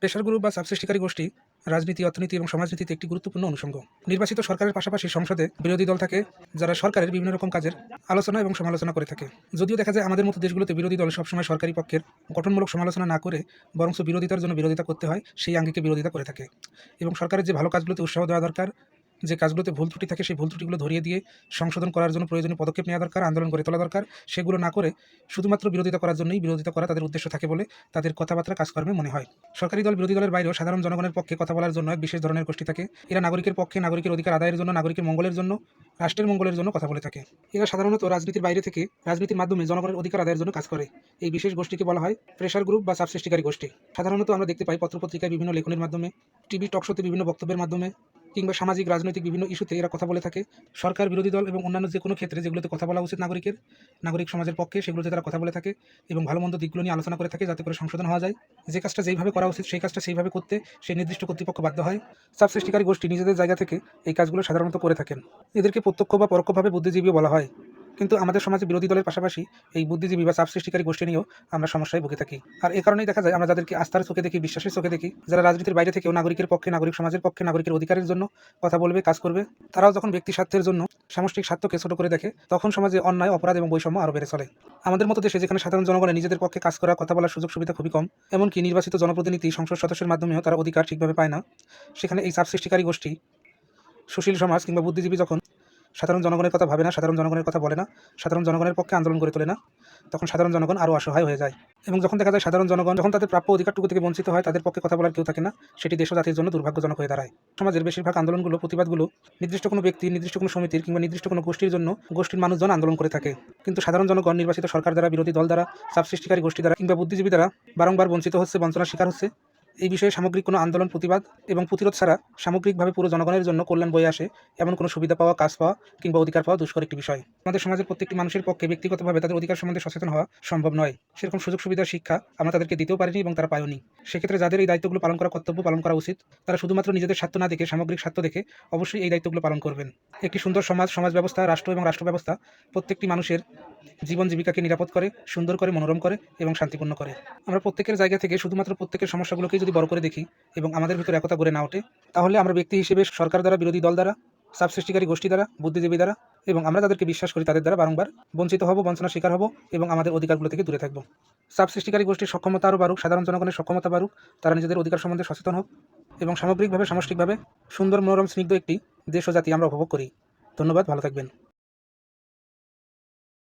Pressure group বা সাবসৃষ্টিকারী গোষ্ঠী রাজনীতি, অর্থনীতি এবং সমাজনীতিতে একটি গুরুত্বপূর্ণ অনুষঙ্গ। নির্বাচিত সরকারের পাশাপাশি সংসদে বিরোধী দল থাকে, যারা সরকারের বিভিন্ন রকম কাজের আলোচনা এবং সমালোচনা করে থাকে। যদিও দেখা যায় আমাদের মতো দেশগুলোতে বিরোধী দল সবসময় সরকারি পক্ষের গঠনমূলক সমালোচনা না করে বরঞ্চ বিরোধিতার জন্য বিরোধিতা করতে হয়, সেই আঙ্গিকে বিরোধিতা করে থাকে। এবং সরকারের যে ভালো কাজগুলোতে উৎসাহ দেওয়া দরকার, যে কাজগুলোতে ভুল ত্রুটি থাকে সেই ভুল ত্রুটিগুলো ধরিয়ে দিয়ে সংশোধন করার জন্য প্রয়োজনীয় পদক্ষেপ নেওয়া দরকার, আন্দোলন গড়ে তোলা দরকার। সেগুলো না করে শুধুমাত্র বিরোধিতা করার জন্যই বিরোধিতা করা তাদের উদ্দেশ্য থাকে বলে তাদের কথাবার্তা কাজকর্মে মনে হয়। সরকারি দল বিরোধী দলের বাইরেও সাধারণ জনগণের পক্ষে কথা বলার জন্য এক বিশেষ ধরনের গোষ্ঠী থাকে। এরা নাগরিকের পক্ষে, নাগরিকের অধিকার আদায়ের জন্য, নাগরিকের মঙ্গলের জন্য, রাষ্ট্রের মঙ্গলের জন্য কথা বলে থাকে। এরা সাধারণত রাজনীতির বাইরে থেকে রাজনীতির মাধ্যমে জনগণের অধিকার আদায়ের জন্য কাজ করে। এই বিশেষ গোষ্ঠীকে বলা হয় প্রেশার গ্রুপ বা সাবসৃষ্টিকারী গোষ্ঠী। সাধারণত আমরা দেখতে পাই পত্রপত্রিকায় বিভিন্ন লেখনের মাধ্যমে, টিভি টকশোতে বিভিন্ন বক্তব্যের মাধ্যমে কিংবা সামাজিক রাজনৈতিক বিভিন্ন ইস্যুতে এরা কথা বলে থাকে। সরকার, বিরোধী দল এবং অন্যান্য যে কোনো ক্ষেত্রে যেগুলোতে কথা বলা উচিত নাগরিক সমাজের পক্ষে, সেগুলোতে তারা কথা বলে থাকে এবং ভালো মন্দ দিকগুলো নিয়ে আলোচনা করে থাকে, যাতে করে সংশোধন হওয়া যায়। যে কাজটা যেইভাবে করা উচিত সেই কাজটা সেইভাবে করতে সেই নির্দিষ্ট কর্তৃপক্ষ বাধ্য হয়। সাবসৃষ্টিকারী গোষ্ঠী নিজেদের জায়গা থেকে এই কাজগুলো সাধারণত করে থাকেন। এদেরকে প্রত্যক্ষ বা পরোক্ষভাবে বুদ্ধিজীবীও বলা হয়। কিন্তু আমাদের সমাজে বিরোধী দলের পাশাপাশি এই বুদ্ধিজীবী বা সাবসৃষ্টিকারী গোষ্ঠী নিয়েও আমরা সমস্যায় ভুগে থাকি। আর এ কারণেই দেখা যায় আমরা যাদেরকে আস্থার চোখে দেখি, বিশ্বাসের চোখে দেখি, যারা রাজনীতির বাইরে থেকেও নাগরিকের পক্ষে, নাগরিক সমাজের পক্ষে, নাগরিকের অধিকারের জন্য কথা বলবে, কাজ করবে, তারাও যখন ব্যক্তি স্বার্থের জন্য সামষ্টিক স্বার্থকে ছোট করে দেখে, তখন সমাজে অন্যায়, অপরাধ এবং বৈষম্য আরও বেড়ে চলে। আমাদের মতো দেশে যেখানে সাধারণ জনগণের নিজেদের পক্ষে কাজ করা, কথা বলার সুযোগ সুবিধা খুবই কম, এমনকি নির্বাচিত জনপ্রতিনিধি, সংসদ সদস্যের মাধ্যমেও তারা অধিকার ঠিকভাবে পায় না, সেখানে এই সাবসৃষ্টিকারী গোষ্ঠী, সুশীল সমাজ কিংবা বুদ্ধিজীবী যখন সাধারণ জনগণের কথা ভাবে না, সাধারণ জনগণের কথা বলে না, সাধারণ জনগণের পক্ষে আন্দোলন করে তোলে না, তখন সাধারণ জনগণ আরও অসহায় হয়ে যায়। এবং যখন দেখা যায় সাধারণ জনগণ যখন তাদের প্রাপ্য অধিকারটুকু থেকে বঞ্চিত হয়, তাদের পক্ষে কথা বলার কেউ থাকে না, সেটি দেশ ও জাতির জন্য দুর্ভাগ্যজনক হয়ে দাঁড়ায়। সমাজের বেশিরভাগ আন্দোলনগুলো, প্রতিবাদগুলো নির্দিষ্ট কোনো ব্যক্তি, নির্দিষ্ট কোনো সমিতির কিংবা নির্দিষ্ট কোনো গোষ্ঠীর জন্য, গোষ্ঠীর মানুষজন আন্দোলন করে থাকে। কিন্তু সাধারণ জনগণ নির্বাচিত সরকার দ্বারা, বিরোধী দল দ্বারা, সাবসৃষ্টিকারী গোষ্ঠী দ্বারা কিংবা বুদ্ধিজীবী দ্বারা বারংবার বঞ্চিত হচ্ছে, বঞ্চনার শিকার হচ্ছে। এই বিষয়ে সামগ্রিক কোনো আন্দোলন, প্রতিবাদ এবং প্রতিরোধ ছাড়া সামগ্রিকভাবে পুরো জনগণের জন্য কল্যাণ বয়ে আসে এমন কোনো সুবিধা পাওয়া, কাজ পাওয়া কিংবা অধিকার পাওয়া দুষ্কর একটি বিষয়। আমাদের সমাজের প্রত্যেকটি মানুষের পক্ষে ব্যক্তিগতভাবে তাদের অধিকার সম্বন্ধে সচেতন হওয়া সম্ভব নয়। সেরকম সুযোগ সুবিধার শিক্ষা আমরা তাদেরকে দিতেও পারিনি এবং তারা পায়নি। সেক্ষেত্রে যাদের এই দায়িত্বগুলো পালন করা, কর্তব্য পালন করা উচিত, তারা শুধুমাত্র নিজেদের স্বার্থ না দেখে সামগ্রিক স্বার্থ দেখে অবশ্যই এই দায়িত্বগুলো পালন করবেন। একটি সুন্দর সমাজ, সমাজ ব্যবস্থা, রাষ্ট্র এবং রাষ্ট্র ব্যবস্থা প্রত্যেকটি মানুষের জীবন জীবিকাকে নিরাপদ করে, সুন্দর করে, মনোরম করে এবং শান্তিপূর্ণ করে। আমরা প্রত্যেকের জায়গা থেকে শুধুমাত্র প্রত্যেকের সমস্যাগুলোকেই যদি বড় করে দেখি এবং আমাদের ভিতরে একতা গড়ে না ওঠে, তাহলে আমরা ব্যক্তি হিসেবে সরকার দ্বারা, বিরোধী দল দ্বারা, সাবসৃষ্টিকারী গোষ্ঠী দ্বারা, বুদ্ধিজীবী দ্বারা এবং আমরা যাদেরকে বিশ্বাস করি তাদের দ্বারা বারংবার বঞ্চিত হব, বঞ্চনার শিকার হব এবং আমাদের অধিকারগুলো থেকে দূরে থাকব। সাবসৃষ্টিকারী গোষ্ঠীর সক্ষমতা আরও বাড়ুক, সাধারণ জনগণের সক্ষমতা বাড়ুক, তারা নিজেদের অধিকার সম্বন্ধে সচেতন হোক এবং সামগ্রিকভাবে, সামষ্টিকভাবে সুন্দর, মনোরম, স্নিগ্ধ একটি দেশ ও জাতি আমরা উপভোগ করি। ধন্যবাদ, ভালো থাকবেন।